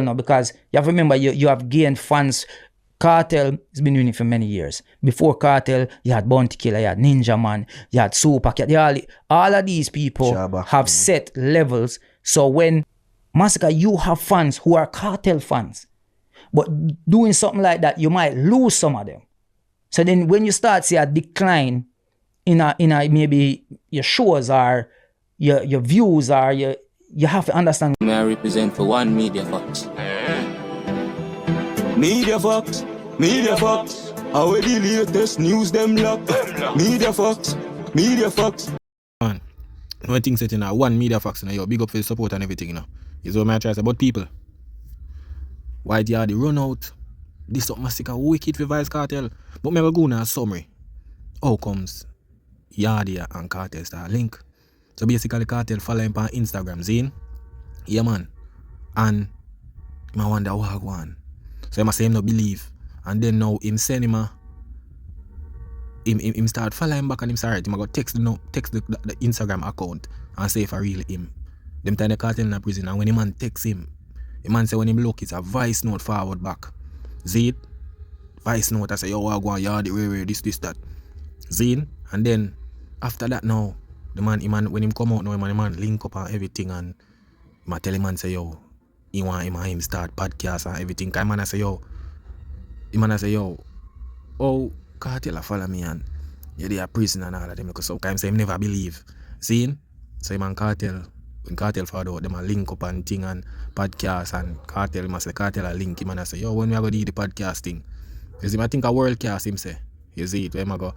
now because you have to remember you have gained fans. Kartel has been doing it for many years. Before Kartel, you had Bounty Killer, you had Ninja Man, you had Super Cat. All of these people have set levels. So when Masicka, you have fans who are Kartel fans. But doing something like that, you might lose some of them. So then when you start see a decline in a maybe your shows or your views or you have to understand. May I represent for one Media Fox? Media Fox, Media Fox. How the latest news them lock. Media Fox, Media Fox. Man, one thing set in one Media Fox, you know, big up for the support and everything, you know. Is what I try to say about people. Why the Yardie run out? This up Masicka wicked for vybzkartel. But me go now summary. How comes Yardie and Kartel start link? So basically Kartel follow him on Instagram, Zine. Yeah man. And I wonder what go on. So I say him no believe. And then now him send him him start following him back and him start him go text the Instagram account and say if I really him. Them time the Kartel in the prison and when the man text him, the man say when him look it's a voice note forward back. See it? Voice note I say yo I go on Yardie where this that. Zine and then after that now the man when him come out now the man link up and everything and I tell him man say yo he want him start podcast and everything. Cause man I say yo oh Kartel follow me and yeah they are prison and all of them because sometimes him never believe. Zine? So him and Kartel when Kartel found out them a link up and thing and podcast and Kartel must say Kartel a link him and I say yo when we are gonna do the podcast thing. You see I think a worldcast him say. You see it when I go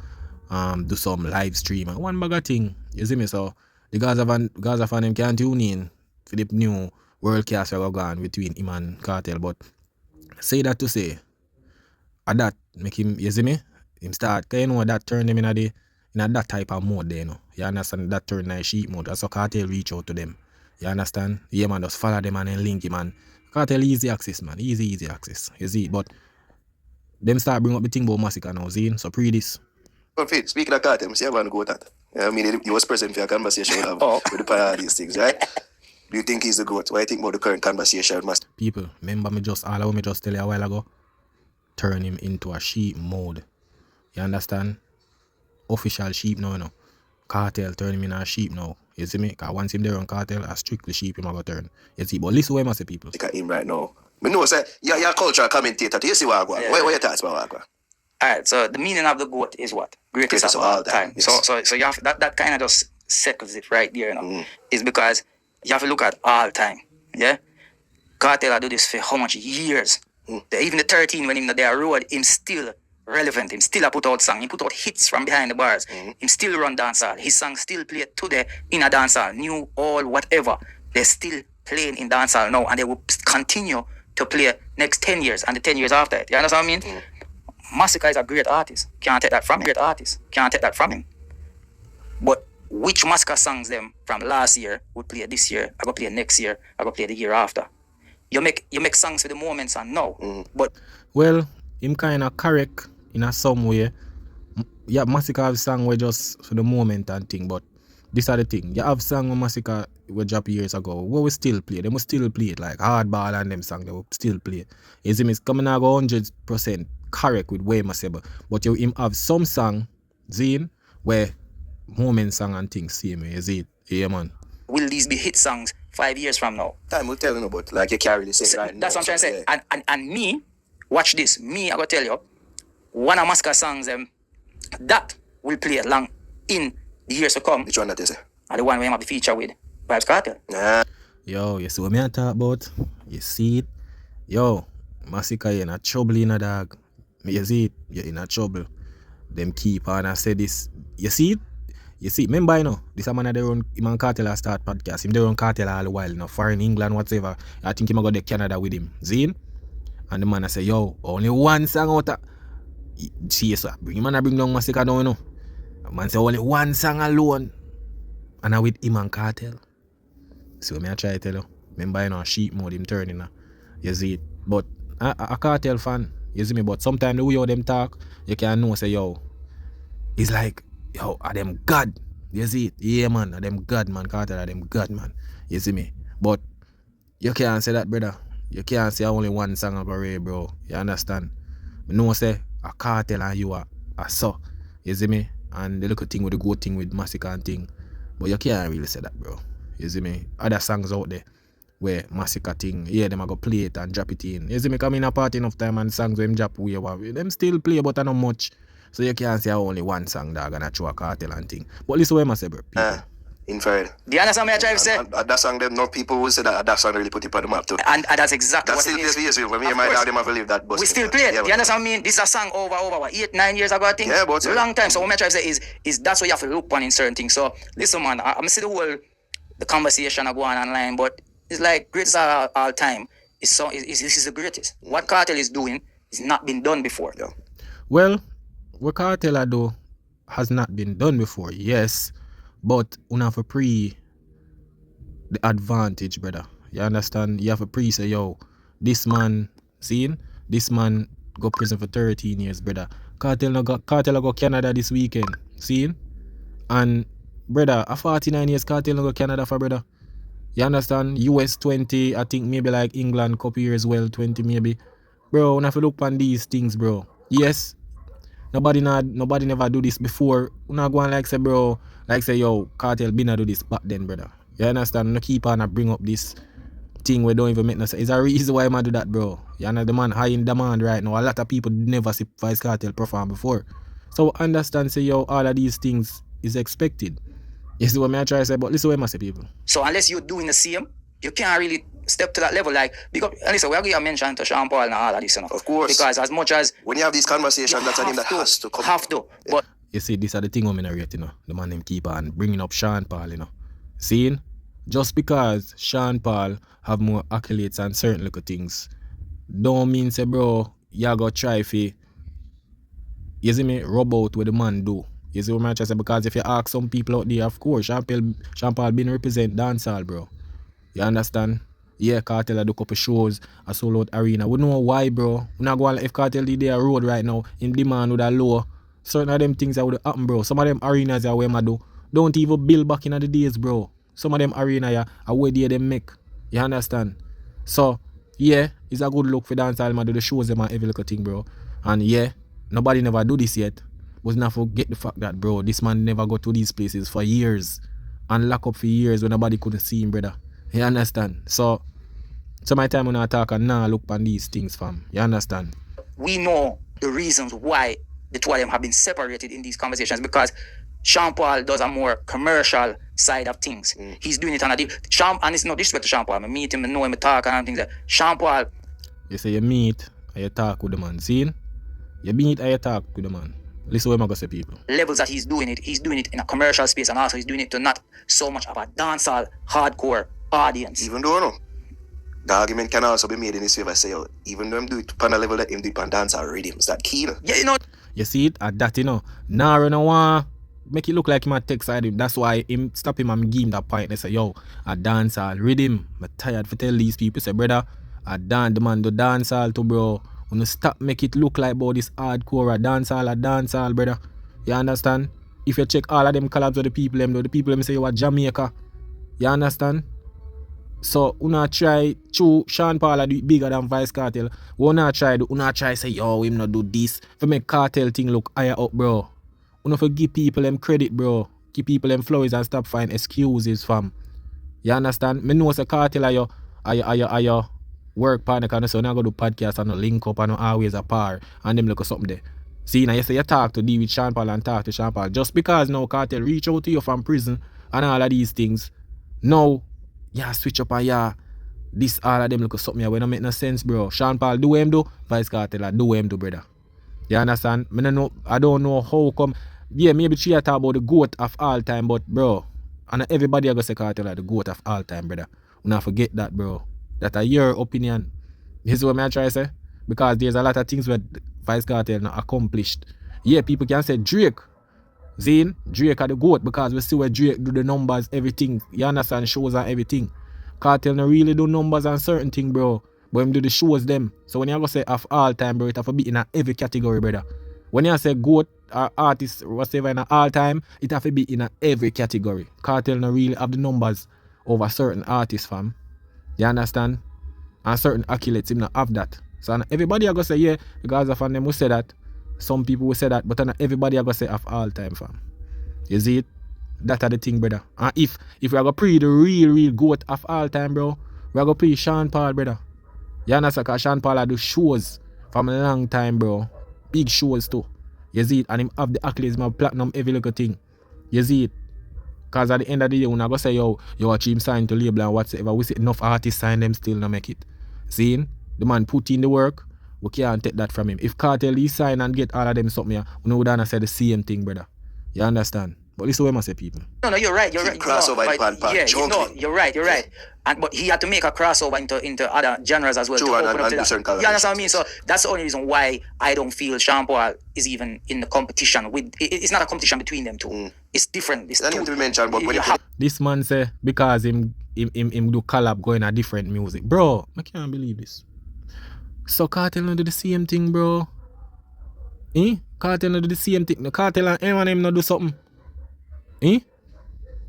do some live stream and one bag of thing. You see me so the Gaza fan them can't tune in for the new worldcast we go on between him and Kartel but say that to say that make him you see me him start cause you know that turn him in that type of mode there you know. You understand that turn in sheep mode that's how Kartel reach out to them. You understand? Yeah man just follow them and then link him and Kartel easy access man easy access you see but them start bring up the thing about Masicka now see so pre this. Speaking of Kartel, see I'm going to go with that. I mean he was present for a conversation with the pair of these things right? Do you think he's the GOAT? What do you think about the current conversation with Masicka? People, remember me just tell you a while ago? Turn him into a sheep mode. You understand? Official sheep now, you know. Kartel turn him in a sheep now. You see me? Because once him there on Kartel, a strictly sheep him go turn. You see, but listen what I say people. Look at him right now. I know say you're a cultural commentator. Do you see what I go? What are your thoughts about what I go? Alright, so the meaning of the GOAT is what? Greatest of all time. Yes. So you have that kind of just settles it right there, you know. It's because you have to look at all time. Yeah? Kartel do this for how much years? Even the 13 when him there road, him still relevant. Him still a put out song. He put out hits from behind the bars. Him still run dancehall. His song still play today in a dancehall. New, old, whatever. They're still playing in dancehall now and they will continue to play next 10 years and the 10 years after it. You understand what I mean? Masicka is a great artist. Can't take that from him. But which Masicka songs them from last year would play this year, I go play next year, I go play the year after. You make songs for the moments and now. But well, him kinda correct in a some way. Yeah, Masicka have song where just for the moment and thing, but this are the thing. You have song with Masicka we dropped years ago. Where we still play. They must still play it like hardball and them song they will still play. You see me coming out go 100% correct with way Masicka. But you him have some song, Zine, where moment song and things same way, you see it? Yeah man. Will these be hit songs 5 years from now? Time will tell you about like you can't really say right now. That's what I'm trying to say. Yeah. And me, watch this. Me, I gotta tell you, one of Masicka songs that will play along in the years to come. Which one that is? And the one we have the feature with vybzkartel. Nah. Yo, you see what me I talk about? You see it? Yo, Masicka you in a trouble in a dog. You see it? You're in a trouble. Them keep on and say this. You see it? You see, remember you know, this a man they run him and Kartel start podcast. Him they run Kartel all the while, you know, foreign England, whatever. I think him a go to Canada with him. Zine? And the man I say, yo, only one song out of see sir, bring him and bring down Masicka down, you know. The man say only one song alone. And I with him and Kartel. See what me I try to tell you. Remember you know sheep mode him turning now. You see it. But a Kartel fan, you see me, but sometimes the way how them talk, you can know say yo, it's like yo, are them God. You see it? Yeah, man. Are them God, man. Kartel are them God, man. You see me? But you can't say that, brother. You can't say only one song of a Ray, bro. You understand? I know say a Kartel and you are so. You see me? And the little thing with the good thing with Masicka and thing. But you can't really say that, bro. You see me? Other songs out there where Masicka thing, yeah, them a go play it and drop it in. You see me? Come in a party enough time and songs them drop way over. Them still play but not much. So you can't say only one song that gonna throw a Kartel and thing. But listen what I say, bro. Inferred. Do you understand what I try to say? And that song, them, no people will say that song really put it on the map too. And that's exactly That's what still it is. plays for you. When me and my dad, them have to leave that bus. We still play it. Do you understand what I mean? This is a song over what, 8-9 years ago, I think? Yeah, but long time. So what I try to say is that's what you have to look upon in certain things. So listen, man, I'm see the conversation I go on online, but it's like greatest of all time. This is the greatest. What Kartel is doing is not been done before. Yeah. Well, what Kartel do has not been done before, yes, but you have to pre the advantage, brother. You understand? You have to pre say, yo, this man, this man go prison for 13 years, brother. Kartel go Canada this weekend, and brother, a 49 years Kartel go Canada for, brother. You understand? US 20, I think maybe like England couple years well, 20 maybe. Bro, you have to look on these things, bro. Yes, nobody never do this before. You not go and like say, bro, like say, yo, Kartel been a do this back then, brother. You understand? No keep on bring up this thing we don't even make no sense. It's a reason why I do that, bro. You know, the man high in demand right now. A lot of people never see vybzkartel perform before. So understand, say, yo, all of these things is expected. You see what I try to say? But listen what I say, people. So unless you're doing the same, you can't really step to that level. Like, because, and listen, we're going to mention to Sean Paul and all of this, you know. Of course. Because as much as when you have these conversations, that's a name that has to come. Have to. But you see, this are the thing I'm narrate, you know. The man them keep on bringing up Sean Paul, you know. Seeing? Just because Sean Paul have more accolades and certain little things, don't mean say, bro, you go try fi, you see me, rub out what the man do. You see what I'm trying to say? Because if you ask some people out there, of course, Sean Paul been represent dancehall, bro. You understand? Yeah, Kartel do couple shows, a sold out arena. We know why, bro. We not going if Kartel did their road right now, in demand with a low. Certain of them things that would happen, bro. Some of them arenas that where I do don't even build back in the days, bro. Some of them arena are where they make. You understand? So, yeah, it's a good look for dancehall, man. Do the shows them and every little thing, bro. And yeah, nobody never do this yet. But not forget the fact that, bro, this man never go to these places for years. And lock up for years when nobody couldn't see him, brother. You understand? So my time when I talk and now look on these things, fam. You understand? we know the reasons why the two of them have been separated in these conversations, because Sean Paul does a more commercial side of things. He's doing it on a deep. And it's no disrespect to Sean Paul. I meet him, I know him, I talk and things like that. Sean Paul. You say you meet and you talk with the man. See? You meet and you talk with the man. Listen what I'm going to say, people. Levels that he's doing it in a commercial space, and also he's doing it to not so much of a dancehall hardcore audience. Even though, no, the argument can also be made in his favor. Say, oh, even though him do it on a level that him do it on dancehall rhythms, that key, no? Yeah, you know. You see it at that, you know. Now, no one make it look like him a take side him. That's why him stop him and give him that point. They say, yo, a dancehall rhythm. I'm tired for tell these people, say, brother, I dance the man do dancehall too, bro. When you stop make it look like about this hardcore a dancehall, brother. You understand? If you check all of them collabs with the people them, say you are Jamaica. You understand? So una try to Sean Paul do it bigger than vybzkartel. Una try say yo him not do this for make Kartel thing look higher up, bro. Una for give people them credit, bro. Give people them flowers and stop find excuses, fam. You understand? Me know say Kartel are your work partner, because so now go do podcast and no link up and no always apart and them look something there. See, now you say you talk to deal with Sean Paul and talk to Sean Paul. Just because now Kartel reach out to you from prison and all of these things, now yeah, switch up and yeah, this all of them look something here when don't make no sense, bro. Sean Paul do what him do, vybzkartel do what him do, brother. You understand? I don't know how come. Yeah, maybe she talk about the GOAT of all time, but bro, and everybody are gonna say Kartel like the GOAT of all time, brother. We not forget that, bro. That's your opinion. This is what I try to say. Because there's a lot of things where vybzkartel not accomplished. Yeah, people can say Drake. Zane, Drake are the GOAT because we see where Drake do the numbers, everything. You understand, shows and everything. Kartel no really do numbers and certain thing, bro. But him do the shows them. So when you go say of all time, bro, it have to be in every category, brother. When you say GOAT or artist whatever in all time, it have to be in every category. Kartel no really have the numbers over certain artists, fam. You understand? And certain accolades, him not have that. So everybody are gonna say, yeah, because of them will say that. Some people will say that, but not everybody are gonna say of all time, fam. You see it? That are the thing, brother. And if we are gonna play the real GOAT of all time, bro, we are gonna play Sean Paul, brother. You understand? Because Sean Paul do shows from a long time, bro. Big shows too. You see it? And him have the accolades, my platinum, every little thing. You see it? Because at the end of the day, when I go say, yo, achieve sign to label and whatsoever, we see enough artists sign them still not make it. See? The man put in the work, we can't take that from him. If Kartel he sign and get all of them something, we know we say the same thing, brother. You understand? But listen what I say, people. No, you're right. You're right. Crossover you're right. But he had to make a crossover into other genres as well. True, to and open up to that. certain You understand what I mean? So that's the only reason why I don't feel Sean Paul is even in the competition with. It's not a competition between them two. It's different. It's that need to be mentioned, but when you this man say because him do collab going a different music, bro. I can't believe this. So Kartel no do the same thing, bro. Kartel no do the same thing. No, Kartel and M&M no do something.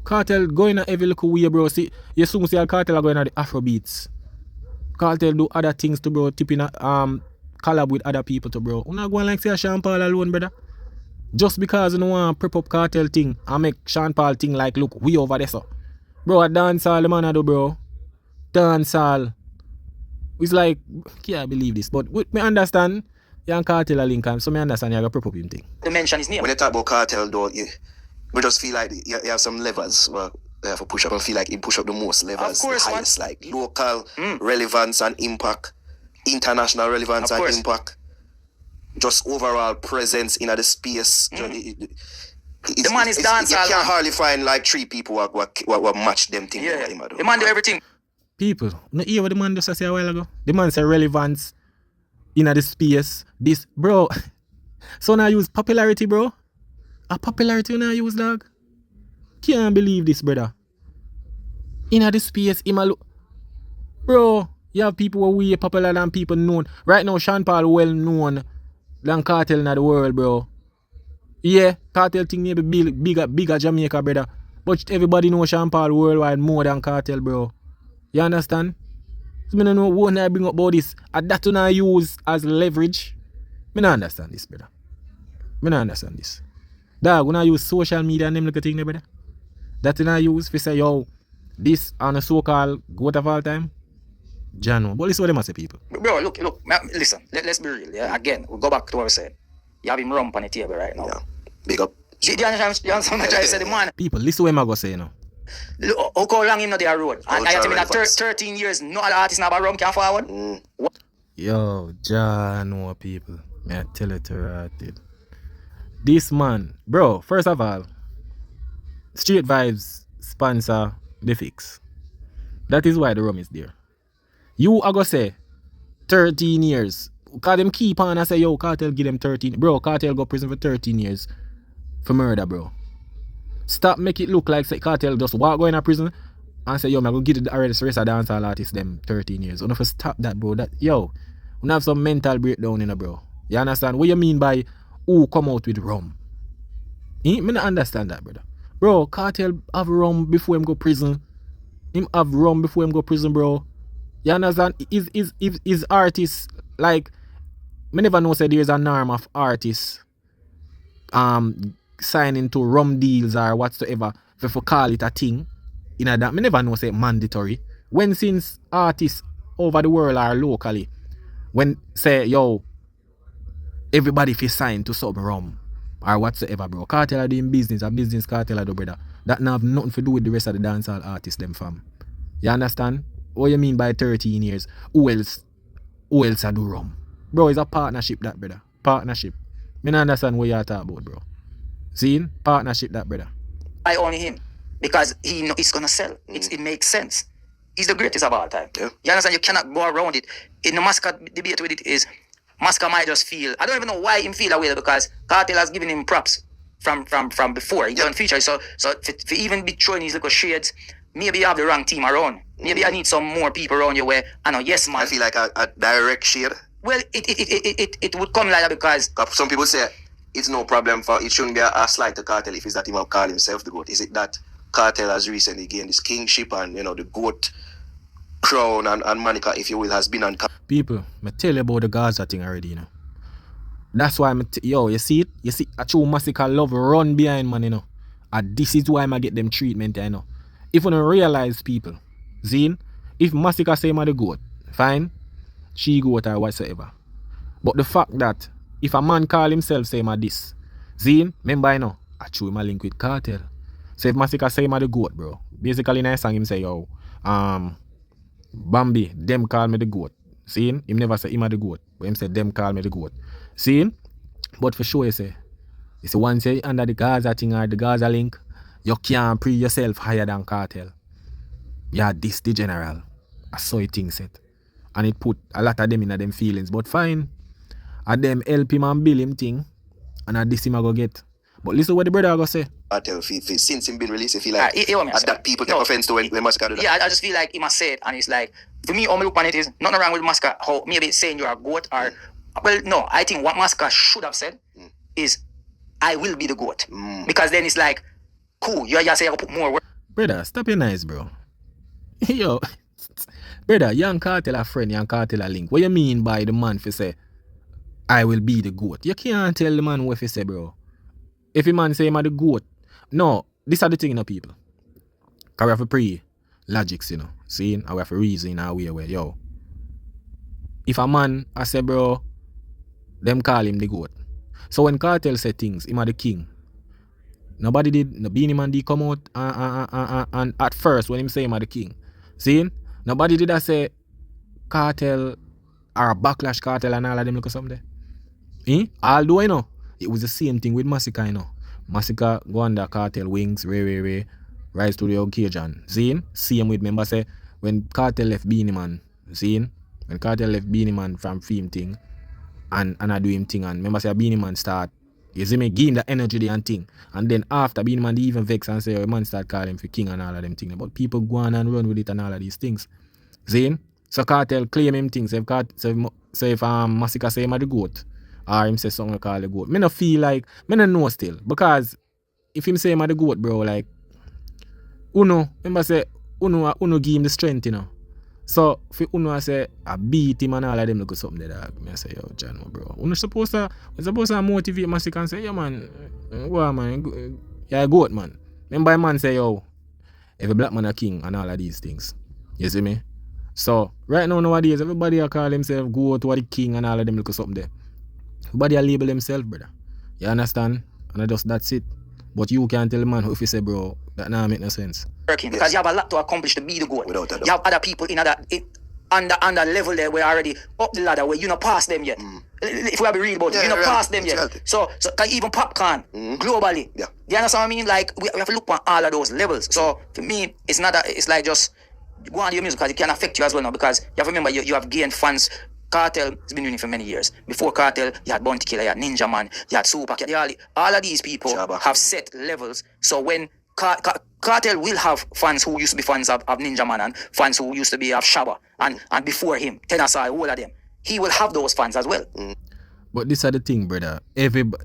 Kartel going a every little way, bro. See, you soon see Kartel are going at the Afrobeats. Kartel do other things to, bro. Tipping a collab with other people to, bro. You're not going like say Sean Paul alone, brother. Just because you don't want to prep up Kartel thing and make Sean Paul thing like, look, we over there, so. Bro, a dancehall, the man I do, bro. Dancehall. It's like, can't believe this. But me understand, you and Kartel are linked, so me understand you got to prep up him thing. To mention his name. When you talk about Kartel, though, we just feel like you have some levels where you have to push up and feel like he push up the most levels. Of course, the highest, like local relevance and impact, international relevance and impact, just overall presence in the space. The man is dancehall. You can't hardly find like 3 people who match them things. Yeah, the man do everything. People, no hear what the man just say a while ago. The man say relevance in the space. This, bro. So now use popularity, bro. A popularity now use, dog. Can't believe this, brother. In the space, bro, you have people who are way popular than people known. Right now, Sean Paul well known than Kartel in the world, bro. Yeah, Kartel thing may be bigger Jamaica, brother. But everybody know Sean Paul worldwide more than Kartel, bro. You understand? So I don't know what I bring up about this. And that I use as leverage. I don't understand this, brother. I don't understand this. Dog, when I use social media and them little thing, brother. That I use to say, yo, this on a so-called goat of all time. Jano. But listen what them say, people. Bro, look, listen, let's be real. Yeah? Again, we'll go back to what we said. You have him rump on the table right now. Yeah. Big up. You understand what I said, the man? People, listen what I'm going to say, you know. Look, how long him know their road? And I tell me that 13 years, no other artist now about rum can forward. Yo, Jano, people. May I tell it to you, this man, bro, first of all, Street Vibes sponsor the fix. That is why the rum is there. You are going to say 13 years. Because them keep on and say, yo, Kartel give them 13. Bro, Kartel go prison for 13 years for murder, bro. Stop make it look like say Kartel just walk going to prison and say, yo, I'm going to give the rest of dancehall artists them 13 years. You know, stop that, bro. That, yo, we have some mental breakdown, you know, bro. You understand? What you mean by who come out with rum? I don't understand that, brother. Bro, Kartel have rum before him go prison. Him have rum before him go prison, bro. You understand? Is artists like, me never know say there's a norm of artists signing to rum deals or whatsoever if you call it a thing. You know that me never know say mandatory. When since artists over the world are locally, when say yo, everybody fi sign to sub rum or whatsoever, bro. Kartel are doing business, a business Kartel are do, brother. That not have nothing to do with the rest of the dancehall artists, them fam. You understand? What you mean by 13 years? Who else I do rum? Bro, it's a partnership that, brother. Partnership. Me not understand what you're talking about, bro. See? Partnership that, brother. I own him because he know it's gonna sell. It makes sense. He's the greatest of all time. Yeah. You understand? You cannot go around it. In the Masicka debate with it is, Masicka might just feel, I don't even know why him feel that way because Kartel has given him props from before. He done feature. So for even be throwing his little shades, maybe you have the wrong team around. Maybe I need some more people around you where I know, yes, man. I feel like a direct shade. Well, it would come like that because some people say it's no problem for it shouldn't be a slight to Kartel if it's that he might call himself the GOAT. Is it that Kartel has recently gained this kingship and you know the GOAT Crown and Masicka, if you will, has been on. People, I tell you about the Gaza thing already, you know. That's why you see it? You see, a true Masicka love run behind, man, you know. And this is why I get them treatment, you know. If you don't realize, people, Zine, if Masicka say I'm the goat, fine, she goat or whatsoever. But the fact that if a man call himself say I'm this, Zine, remember, you know, I chew him a link with Kartel. So if Masicka say I'm the goat, bro, basically in a song him say, yo, Bambi, them call me the goat. See, him never say him a the goat, but him say them call me the goat. See, but for sure you say once you under the Gaza thing or the Gaza link, you can't pre yourself higher than Kartel. Yeah, this the general. I saw it thing set. And it put a lot of them in them feelings. But fine. And them help him and build him thing. And at this him I go get. But listen what the brother go say. Kartel, since him been released, I feel like that people take offense to when Masicka do that. Yeah, I just feel like he must say it, and it's like, for me, all my look on it is nothing wrong with Masicka. How maybe saying you're a goat or well, no, I think what Masicka should have said is, I will be the goat. Because then it's like, cool, you just say I'll put more work. Brother, stop your nice, bro. Yo, brother, young Kartel a friend, young Kartel a link. What you mean by the man for say, I will be the goat? You can't tell the man what he say, bro. If a man say I'm the goat, no, this are the thing, you know, people. Because we have to pray logics, you know. See, and we have to reason in our way where, yo, if a man, I say, bro, them call him the goat. So when Kartel say things, him are the king. Nobody did, no Beanie Man did come out and at first when him say him are the king. See, nobody did that say Kartel or backlash Kartel and all of them look or something. Although, you know, it was the same thing with Masicka, you know. Masicka go under Kartel wings, rise to the occasion. See, same with member say when Kartel left Beanie Man, see, when Kartel left Beanie Man from film thing and I do him thing and remember say Beanie Man start, you see me, give him the energy there and thing. And then after Beanie Man they even vex and say, oh, man start calling him for king and all of them things. But people go on and run with it and all of these things. See? So Kartel claim him things. So if Masicka say him are the goat, or him say something call the goat, me no feel like, me no know still. Because if him say him are the goat, bro, like, Uno, remember say, Uno give him the strength, you know. So, if Uno say, I beat him and all of them look at something there, I say, yo, John, bro. Uno supposed to motivate Masicka and say, yeah, man, wow, man, yeah, goat, man. Remember, man say, yo, every black man a king and all of these things. You see me? So, right now, nowadays, everybody a call himself goat or the king and all of them look at something there. Everybody a label himself, brother. You understand? And that's it. But you can't tell the man if you say, bro, that now make no sense. Because you have a lot to accomplish to be the goat. You have other people in under level there where already up the ladder where you not past them yet. If we have to read about it, you not past them yet. So even popcorn globally. Yeah. Do you understand what I mean? Like we have to look on all of those levels. So for me, it's like just go on your music because it can affect you as well now because you have to remember you have gained fans. Kartel has been doing it for many years. Before Kartel, you had Bounty Killer, you had Ninja Man, you had Super, all of these people have set levels. So when Kartel will have fans who used to be fans of Ninja Man and fans who used to be of Shabba and before him, Tenasai, all of them. He will have those fans as well. But this is the thing, brother.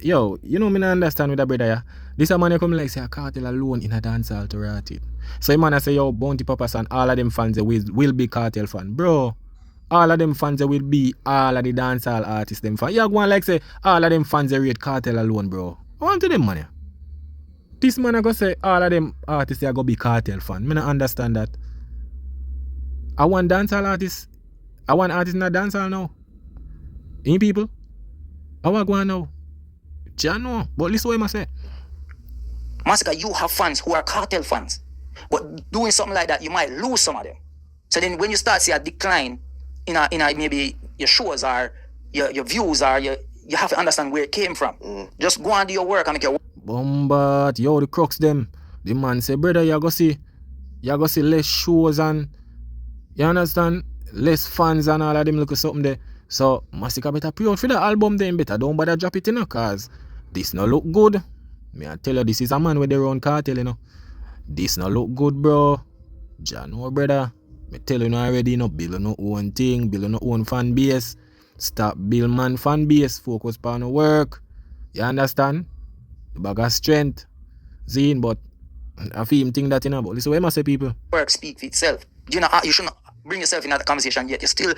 Yo, you know me not understand with that brother, yeah? This a man you come like say a Kartel alone in a dancehall to rate it. So a man say, yo, Bounty Papas and all of them fans will be Kartel fan. Bro, all of them fans will be all of the dancehall artists them fan. You go on like say all of them fans rate Kartel alone, bro. I want to them man, yeah. This man I go say all of them artists are go be Kartel fan. Me not understand that. I want dancehall artists. I want artists in a dancehall now. Any people? I want go on now. Jah know. But listen what I say. Masicka, you have fans who are Kartel fans. But doing something like that, you might lose some of them. So then when you start see a decline in a maybe your shows or your views or you have to understand where it came from. Just go and do your work and make your work. But yo, the crux them. The man say, brother, you go see less shows and you understand? Less fans and all of them look at something there. So Masicka better pray out for the album then better. Don't bother drop it, you know, cause this no look good. Me I tell you, this is a man with their own Kartel, you know. This no look good, bro. Jah know, brother. Me tell you already, you know, build no own thing, build no own fan base. Stop build man fan base, focus on the work. You understand? The bag of strength. Zine, but I feel him think that, you know, but listen what I must say, people. Work speak for itself. You should not bring yourself in that conversation yet. You still,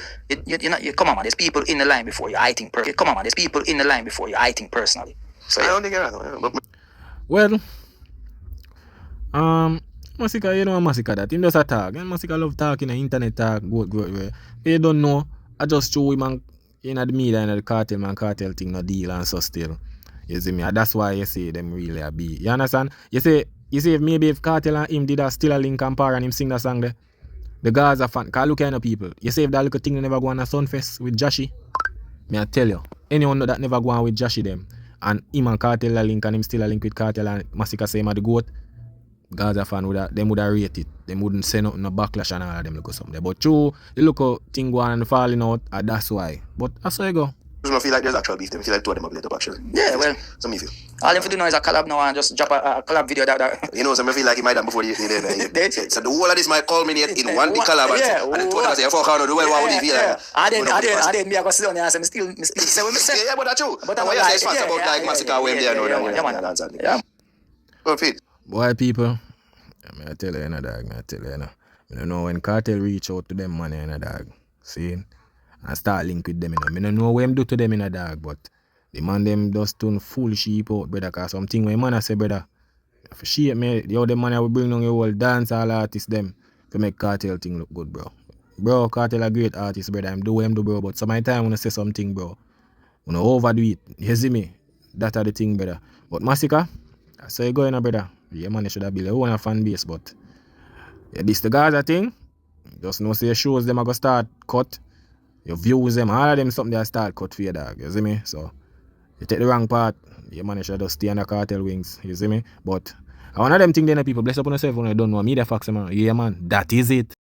you come on, man. There's people in the line before you. I think personally. Come on, man. There's people in the line before you. I think personally. So I don't think you're right. But Well, Masicka, you know Masicka that. Him just a talk. And Masicka love talking, internet talk, go. You don't know. I just show him in the media and the cartel, man, cartel thing no deal and so still. You see me? And that's why you see them really a be. You understand? You see if maybe if Kartel and him did a still a link and par and him sing that song there, the guys are fan. Cause look at the people. You see if that little thing they never go on a Sunfest with Joshi, me I tell you, anyone that never go on with Joshi them, and him and Kartel a link and him still a link with Kartel and Masicka say him a the goat, Gaza fan would have rate it. They wouldn't say nothing, no backlash and all of them look or something. But true, the look thing going and falling out, and that's why. But that's how you go. I don't feel like there's actual beef. Them feel like two of them are played up actually. Yeah, well, so me feel. all them to do now is a collab now and just drop a collab video that. You know, so I feel like it might have before the day. So the whole of this might culminate in one big collab. Yeah, and then two of them say, "Fuck, I don't know what would you feel like?" I didn't me I go sit down there and say, still say what me say. Yeah, but that's true. But But what you say is facts about like Masicka when they are know. Yeah. Well, Pete. Boy, people, I tell you, dog. I tell you, I don't know when Kartel reach out to them money, dog. See, and start link with them, I don't know what them do to them, dog. But the man them just turn full sheep out, brother. Cause something when man I say, brother, for shape me, the other man I will bring down your whole dancehall artists them to make Kartel thing look good, bro. Bro, Kartel a great artist, brother. I'm do what I'm do, bro. But sometimes when I say something, bro, when I overdo it, you see me? That are the thing, brother. But Masicka, I say go in, brother. Yeah, man, you should have built your own fan base, but yeah, this the Gaza thing. Just know say your shows them are gonna start cut. Your views them, all of them something they start cut for your dog. You see me? So you take the wrong part, yeah, man, you should just stay on the Kartel wings. You see me? But I want them thing then people bless up on yourself when you don't know media facts, man. Yeah, man, that is it.